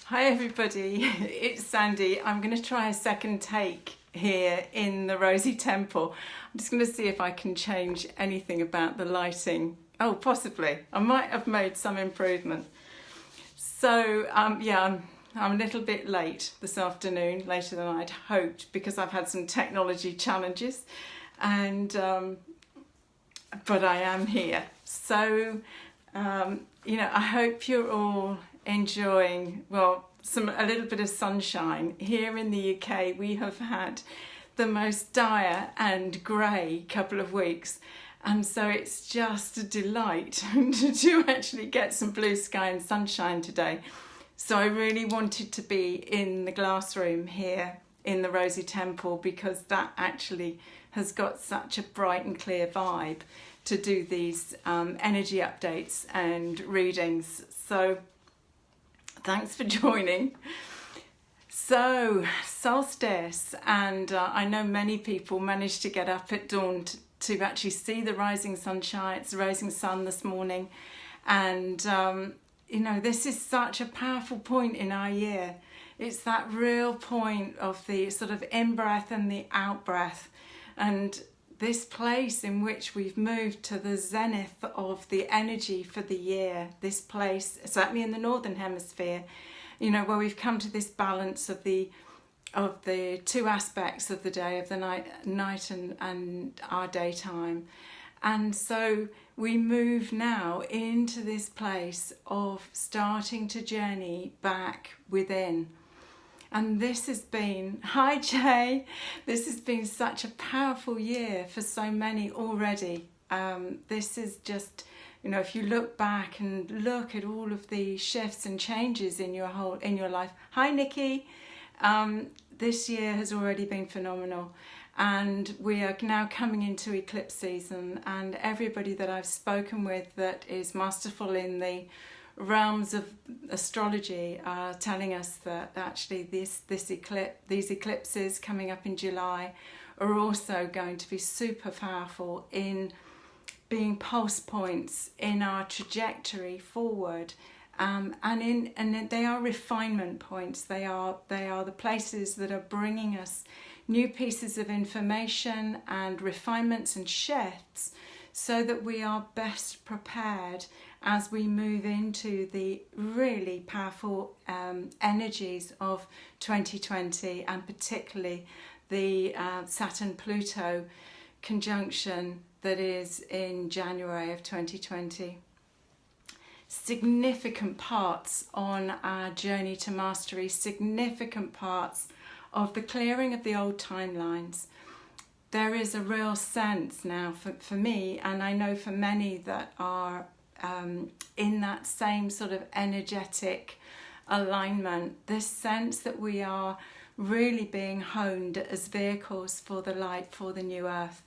Hi everybody, it's Sandy. I'm going to try a second take here in the Rosy Temple. I'm just going to see if I can change anything about the lighting. Oh, possibly. I might have made some improvement. So, I'm a little bit late this afternoon, later than I'd hoped, because I've had some technology challenges, and but I am here. So, I hope you're all enjoying, a little bit of sunshine. Here in the UK, we have had the most dire and grey couple of weeks, and so it's just a delight to actually get some blue sky and sunshine today. So I really wanted to be in the glass room here in the Rosy Temple, because that actually has got such a bright and clear vibe to do these energy updates and readings. So thanks for joining. So solstice, and I know many people managed to get up at dawn to actually see the rising sunshine. It's the rising sun this morning, and this is such a powerful point in our year. It's that real point of the sort of in-breath and the out-breath, and this place in which we've moved to the zenith of the energy for the year. This place, certainly in the Northern Hemisphere, where we've come to this balance of the two aspects of the day, of the night and our daytime. And so we move now into this place of starting to journey back within. And this has been, hi Jay, this has been such a powerful year for so many already. This is just, if you look back and look at all of the shifts and changes in your life. Hi Nikki, this year has already been phenomenal. And we are now coming into eclipse season, and everybody that I've spoken with that is masterful in the realms of astrology are telling us that actually these eclipses coming up in July are also going to be super powerful in being pulse points in our trajectory forward, and they are refinement points. They are the places that are bringing us new pieces of information and refinements and shifts, so that we are best prepared as we move into the really powerful energies of 2020, and particularly the Saturn-Pluto conjunction that is in January of 2020. Significant parts on our journey to mastery, significant parts of the clearing of the old timelines. There is a real sense now for me, and I know for many that are in that same sort of energetic alignment, this sense that we are really being honed as vehicles for the light, for the new earth.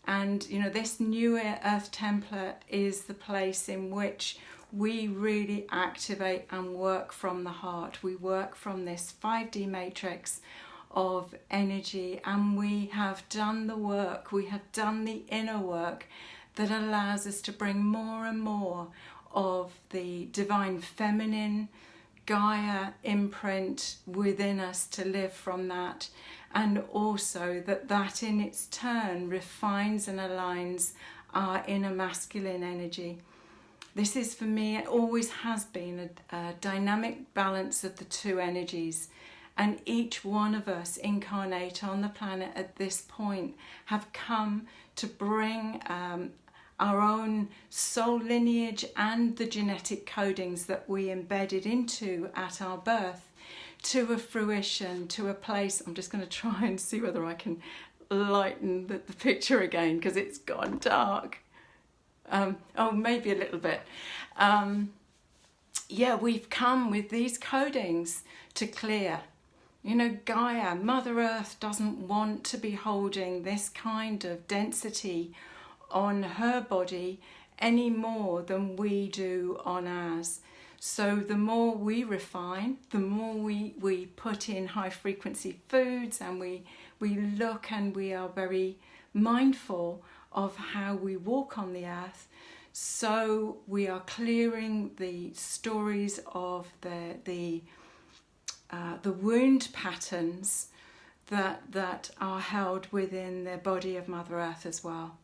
And this new earth template is the place in which we really activate and work from the heart. We work from this 5D matrix of energy, and we have done the work, we have done the inner work that allows us to bring more and more of the divine feminine Gaia imprint within us to live from that, and also that in its turn refines and aligns our inner masculine energy. This is, for me, it always has been a dynamic balance of the two energies. And each one of us incarnate on the planet at this point have come to bring our own soul lineage and the genetic codings that we embedded into at our birth to a fruition, to a place. I'm just going to try and see whether I can lighten the picture again, because it's gone dark. Maybe a little bit. We've come with these codings to clear. Gaia, Mother Earth, doesn't want to be holding this kind of density on her body any more than we do on ours. So the more we refine, the more we put in high frequency foods, and we look and we are very mindful of how we walk on the earth, So we are clearing the stories of the the wound patterns that are held within the body of Mother Earth as well.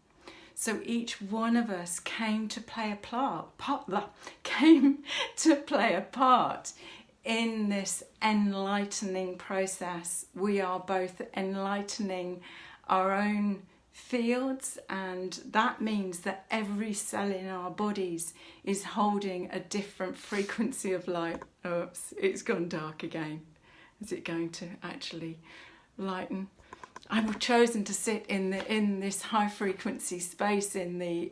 So each one of us came to play a part in this enlightening process. We are both enlightening our own fields, and that means that every cell in our bodies is holding a different frequency of light. Oops, it's gone dark again. Is it going to actually lighten? I've chosen to sit in this high frequency space in the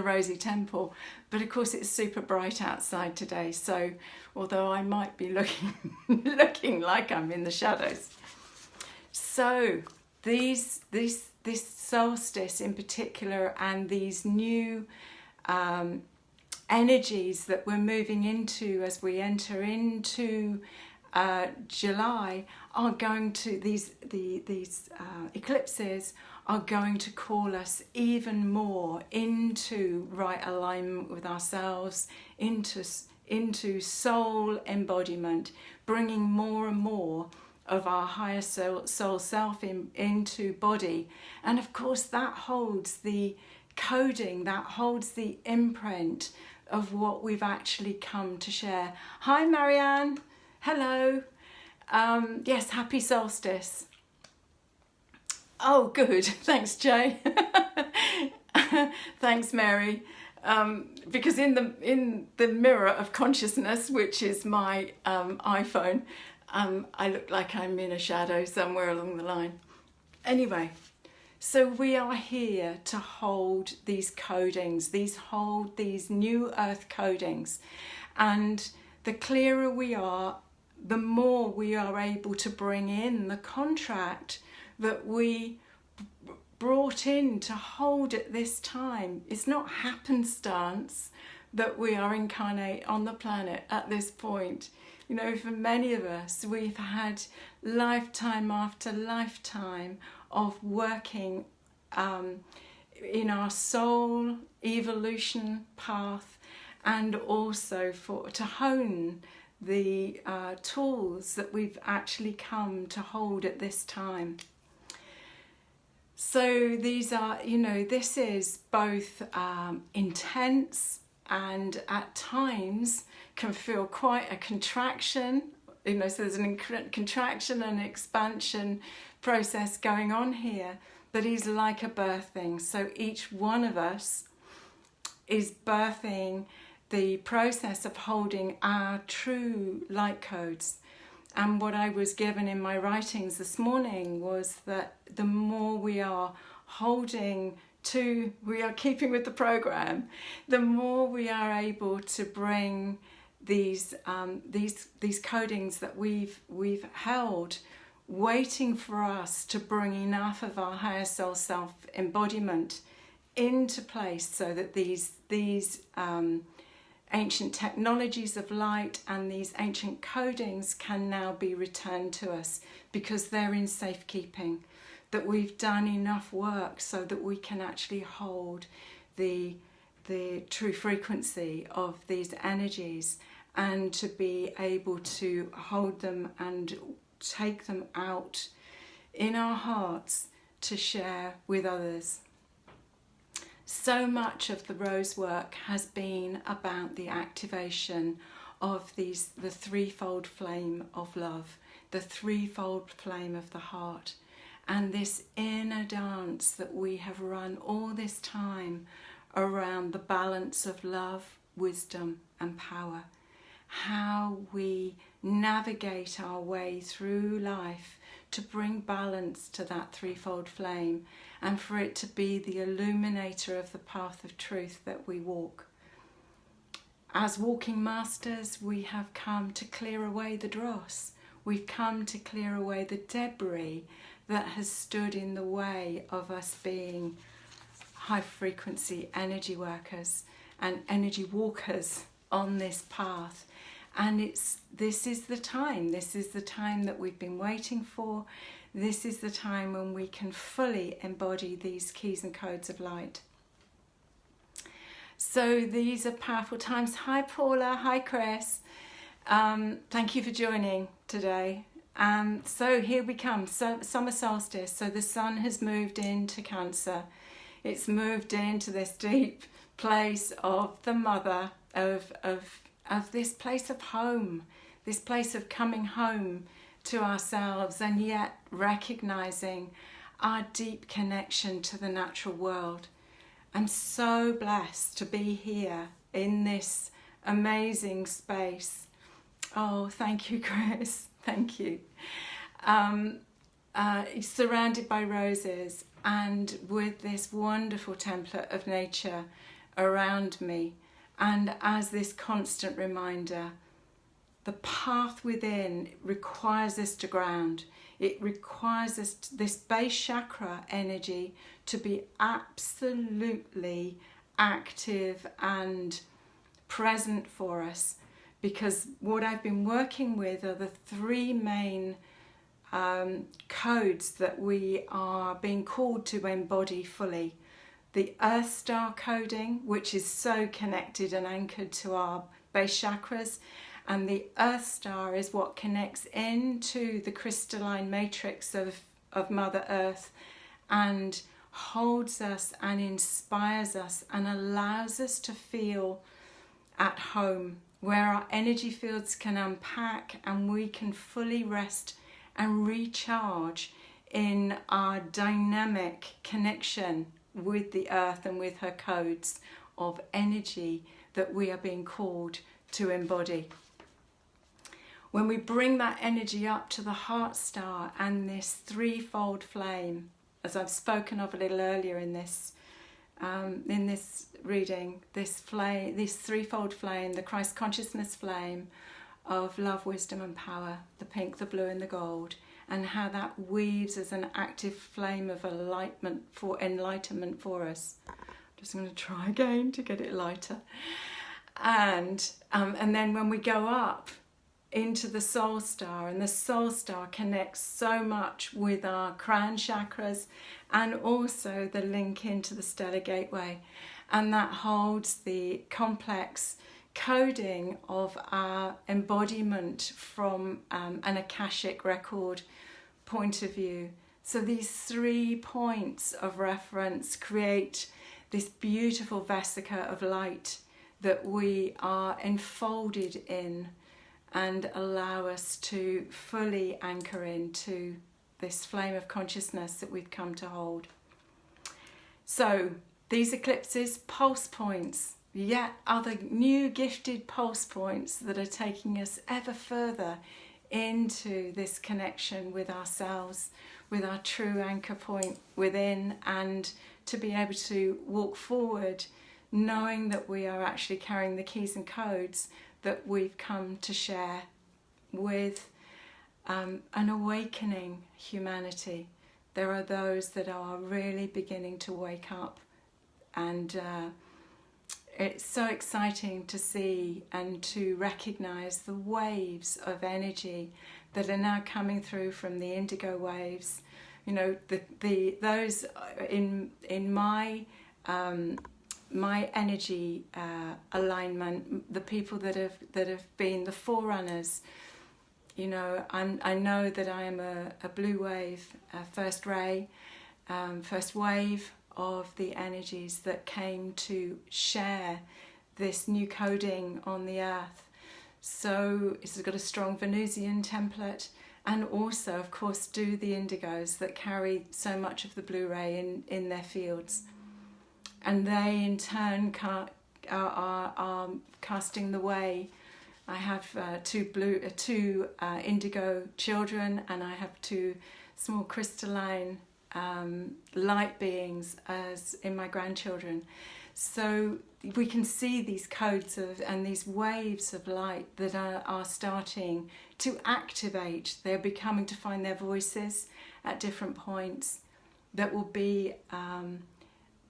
Rosy Temple, but of course it's super bright outside today. So although I might be looking like I'm in the shadows, so this solstice in particular, and these new energies that we're moving into as we enter into July, are going to these eclipses are going to call us even more into right alignment with ourselves, into soul embodiment, bringing more and more of our higher soul self into body. And of course that holds the coding, that holds the imprint of what we've actually come to share. Hi Marianne, hello. Yes, happy solstice. Oh good, thanks Jay. Thanks Mary. Because in the mirror of consciousness, which is my iPhone, I look like I'm in a shadow somewhere along the line. Anyway, so we are here to hold these codings, these new earth codings. And the clearer we are, the more we are able to bring in the contract that we brought in to hold at this time. It's not happenstance that we are incarnate on the planet at this point. You know, for many of us, we've had lifetime after lifetime of working in our soul evolution path, and also to hone the tools that we've actually come to hold at this time. So these are, you know, this is both intense and at times can feel quite a contraction, you know, so there's a contraction and expansion process going on here that is like a birthing. So each one of us is birthing the process of holding our true light codes. And what I was given in my writings this morning was that the more we are holding to, we are keeping with the program, the more we are able to bring these codings that we've held, waiting for us to bring enough of our higher soul self embodiment into place, so that these ancient technologies of light and these ancient codings can now be returned to us because they're in safekeeping, that we've done enough work so that we can actually hold the true frequency of these energies, and to be able to hold them and take them out in our hearts to share with others. So much of the Rose work has been about the activation of the threefold flame of love, the threefold flame of the heart, and this inner dance that we have run all this time around the balance of love, wisdom and power. How we navigate our way through life to bring balance to that threefold flame, and for it to be the illuminator of the path of truth that we walk. As walking masters, we have come to clear away the dross. We've come to clear away the debris that has stood in the way of us being high frequency energy workers and energy walkers on this path. And this is the time that we've been waiting for. This is the time when we can fully embody these keys and codes of light. So these are powerful times. Hi Paula, hi Chris. Thank you for joining today. So here we come, summer solstice. So the sun has moved into Cancer. It's moved into this deep place of the mother, of this place of home, this place of coming home to ourselves, and yet recognizing our deep connection to the natural world. I'm so blessed to be here in this amazing space. Oh, thank you, Chris. Thank you. Surrounded by roses and with this wonderful template of nature around me, and as this constant reminder, the path within requires us to ground. It requires us this base chakra energy to be absolutely active and present for us, because what I've been working with are the three main codes that we are being called to embody fully. The Earth Star coding, which is so connected and anchored to our base chakras, and the Earth Star is what connects into the crystalline matrix of Mother Earth and holds us and inspires us and allows us to feel at home, where our energy fields can unpack and we can fully rest and recharge in our dynamic connection with the earth and with her codes of energy that we are being called to embody. When we bring that energy up to the heart star and this threefold flame, as I've spoken of a little earlier in this reading, this threefold flame, the Christ consciousness flame of love, wisdom and power, the pink, the blue and the gold, and how that weaves as an active flame of enlightenment for us. I'm just going to try again to get it lighter. And then when we go up into the soul star, and the soul star connects so much with our crown chakras and also the link into the stellar gateway, and that holds the complex coding of our embodiment from an Akashic record point of view. So these 3 points of reference create this beautiful vesica of light that we are enfolded in and allow us to fully anchor into this flame of consciousness that we've come to hold. So these eclipses, pulse points, yet other new gifted pulse points that are taking us ever further into this connection with ourselves, with our true anchor point within, and to be able to walk forward knowing that we are actually carrying the keys and codes that we've come to share with an awakening humanity. There are those that are really beginning to wake up, and it's so exciting to see and to recognize the waves of energy that are now coming through from the indigo waves. You know, those in my my energy alignment, the people that have been the forerunners. You know, I know that I am a blue wave, first ray, first wave of the energies that came to share this new coding on the earth. So it's got a strong Venusian template, and also, of course, do the indigos that carry so much of the blue ray in their fields. And they in turn are casting the way. I have two indigo children, and I have 2 small crystalline light beings as in my grandchildren. So we can see these codes and these waves of light that are starting to activate. They're becoming to find their voices at different points. That will be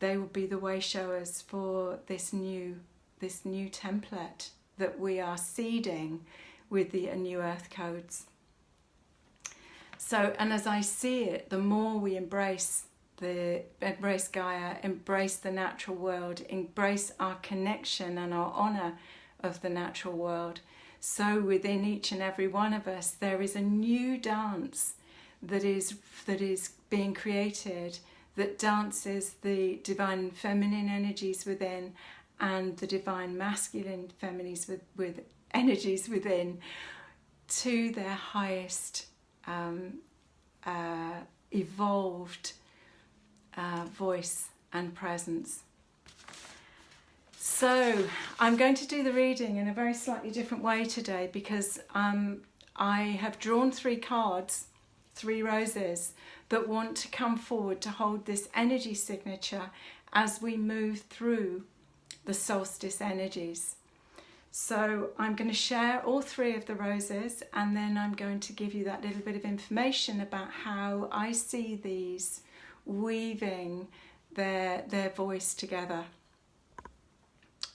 they will be the way showers for this new template that we are seeding with the new earth codes. So, and as I see it, the more we embrace Gaia, embrace the natural world, embrace our connection and our honor of the natural world, So within each and every one of us, there is a new dance that is being created, that dances the divine feminine energies within and the divine masculine feminines with energies within to their highest evolved voice and presence. So I'm going to do the reading in a very slightly different way today, because I have drawn 3 cards, 3 roses, that want to come forward to hold this energy signature as we move through the solstice energies. So I'm going to share all 3 of the roses, and then I'm going to give you that little bit of information about how I see these weaving their voice together.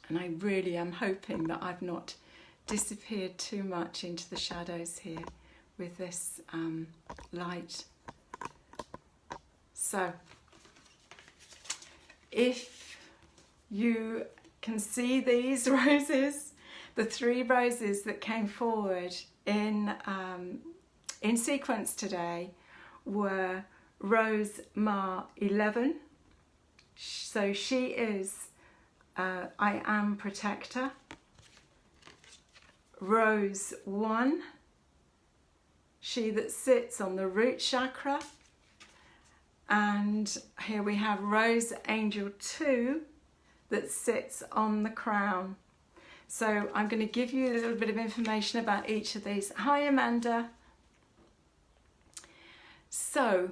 And I really am hoping that I've not disappeared too much into the shadows here with this light. So if you can see these roses, the 3 roses that came forward in sequence today were Rose Ma 11. So she is I Am Protector. Rose 1, she that sits on the root chakra. And here we have Rose Angel 2 that sits on the crown. So I'm going to give you a little bit of information about each of these. Hi Amanda. So,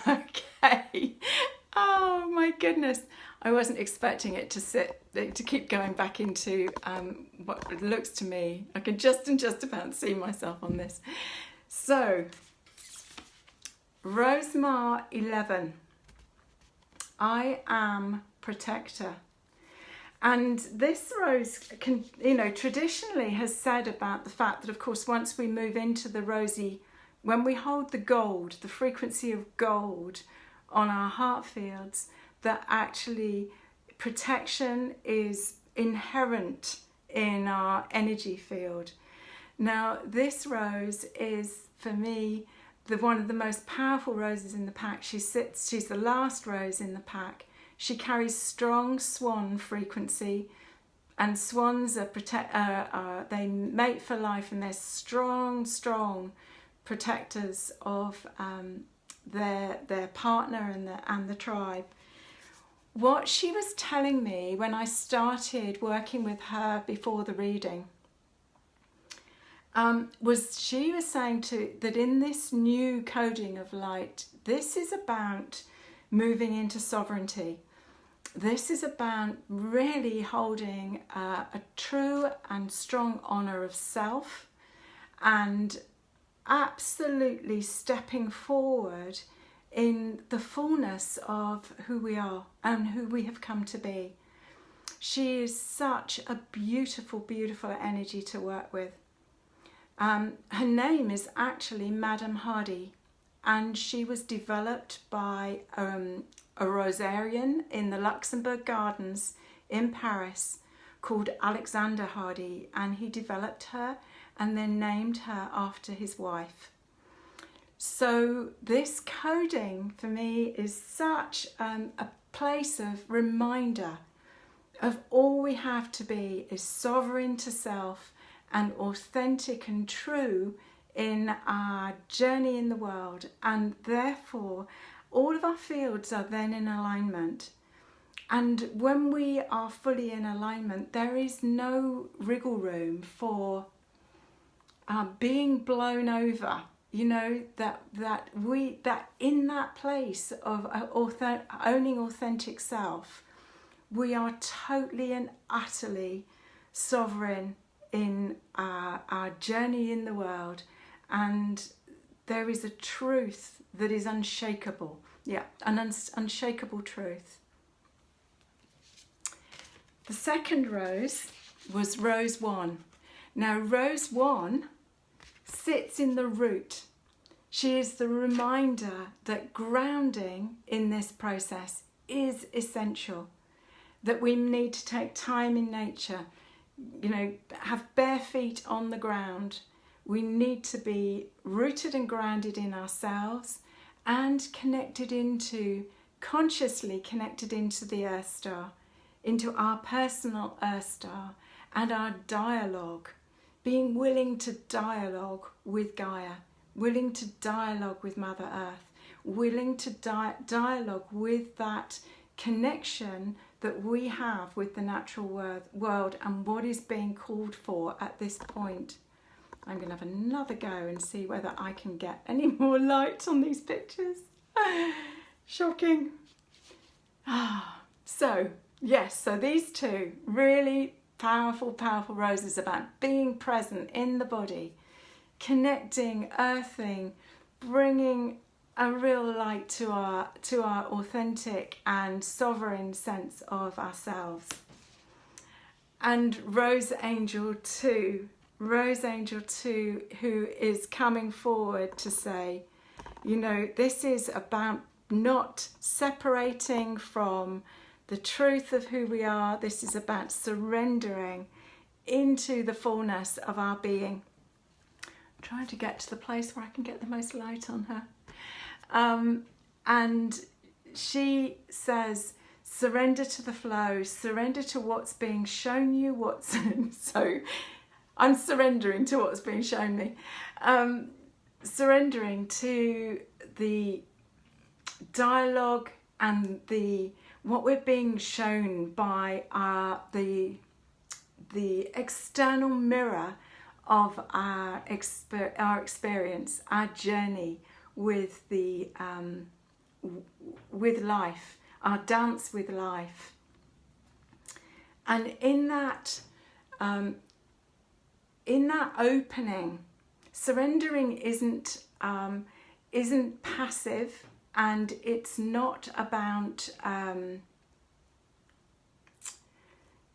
okay. Oh my goodness. I wasn't expecting it to keep going back into what looks to me. I can just about see myself on this. So, Rose Ma 11, I Am Protector. And this rose traditionally has said about the fact that, of course, once we move into the rosy, when we hold the gold, the frequency of gold on our heart fields, that actually protection is inherent in our energy field. Now, this rose is, for me, one of the most powerful roses in the pack. She's the last rose in the pack. She carries strong swan frequency, and swans they mate for life, and they're strong protectors of their partner and the tribe. What she was telling me when I started working with her before the reading she was saying that in this new coding of light, this is about moving into sovereignty. This is about really holding a true and strong honour of self, and absolutely stepping forward in the fullness of who we are and who we have come to be. She is such a beautiful, beautiful energy to work with. Her name is actually Madame Hardy, and she was developed by a rosarian in the Luxembourg Gardens in Paris called Alexander Hardy, and he developed her and then named her after his wife. So this coding for me is such a place of reminder of all we have to be is sovereign to self and authentic and true in our journey in the world, and therefore all of our fields are then in alignment. And when we are fully in alignment, there is no wriggle room for being blown over. That in that place of owning authentic self, we are totally and utterly sovereign in our journey in the world, and there is a truth that is unshakable. An unshakable truth. The second rose was Rose 1. Now, Rose 1 sits in the root. She is the reminder that grounding in this process is essential, that we need to take time in nature you know, have bare feet on the ground. We need to be rooted and grounded in ourselves and consciously connected into the Earth Star, into our personal Earth Star and our dialogue, being willing to dialogue with Gaia, willing to dialogue with Mother Earth, willing to dialogue with that connection that we have with the natural world and what is being called for at this point. I'm going to have another go and see whether I can get any more light on these pictures. Shocking. So, yes, so these two really powerful, powerful roses about being present in the body, connecting, earthing, bringing a real light to our authentic and sovereign sense of ourselves. And Rose Angel 2, who is coming forward to say, you know, this is about not separating from the truth of who we are. This is about surrendering into the fullness of our being. I'm trying to get to the place where I can get the most light on her. And she says, surrender to the flow, surrender to what's being shown you, so I'm surrendering to what's being shown me. Surrendering to the dialogue and what we're being shown by the external mirror of our experience, our journey with with life, our dance with life. And in that opening, surrendering isn't passive, and it's not about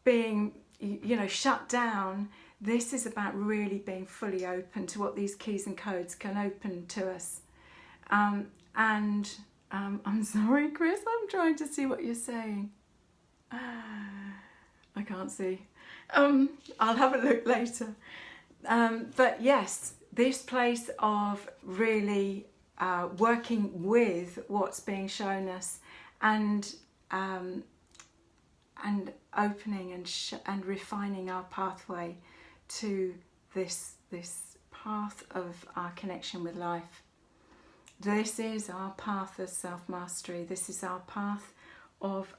being, you know, shut down. This is about really being fully open to what these keys and codes can open to us. I'm sorry, Chris, I'm trying to see what you're saying. I can't see. I'll have a look later. But yes, this place of really working with what's being shown us and opening and refining our pathway to this path of our connection with life. This is our path of self-mastery. This is our path of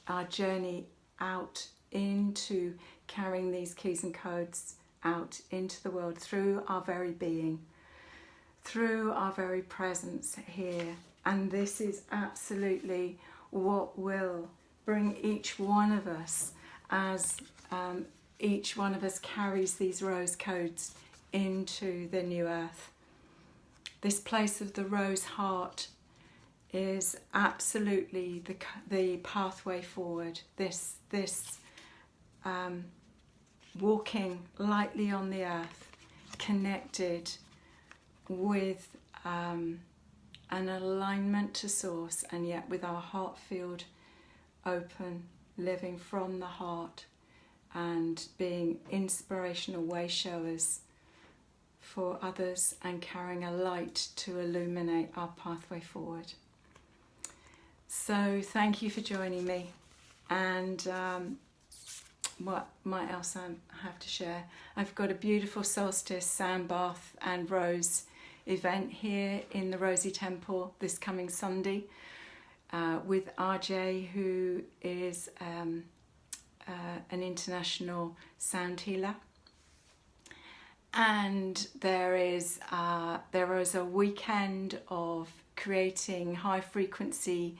our journey out into carrying these keys and codes out into the world through our very being, through our very presence here. And this is absolutely what will bring each one of us, as each one of us carries these rose codes into the new earth. This place of the rose heart is absolutely the pathway forward. This walking lightly on the earth, connected with an alignment to source, and yet with our heart field open, living from the heart and being inspirational way showers for others and carrying a light to illuminate our pathway forward. So thank you for joining me, and what else I have to share? I've got a beautiful solstice sound bath and rose event here in the Rosie Temple this coming Sunday with RJ, who is an international sound healer. And there is a weekend of creating high frequency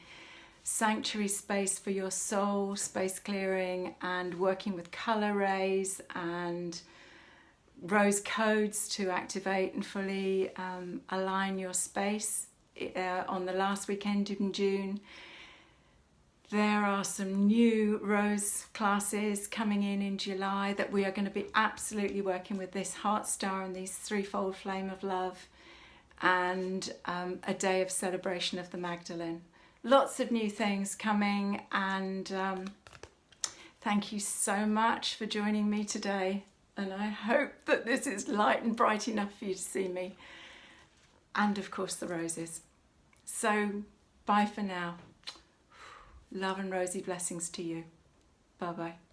sanctuary space for your soul, space clearing, and working with colour rays and rose codes to activate and fully align your space on the last weekend in June. There are some new rose classes coming in July that we are going to be absolutely working with this heart star and these threefold flame of love, and a day of celebration of the Magdalene. Lots of new things coming, and Thank you so much for joining me today, and I hope that this is light and bright enough for you to see me, and of course the roses. So bye for now. Love and rosy blessings to you. Bye bye.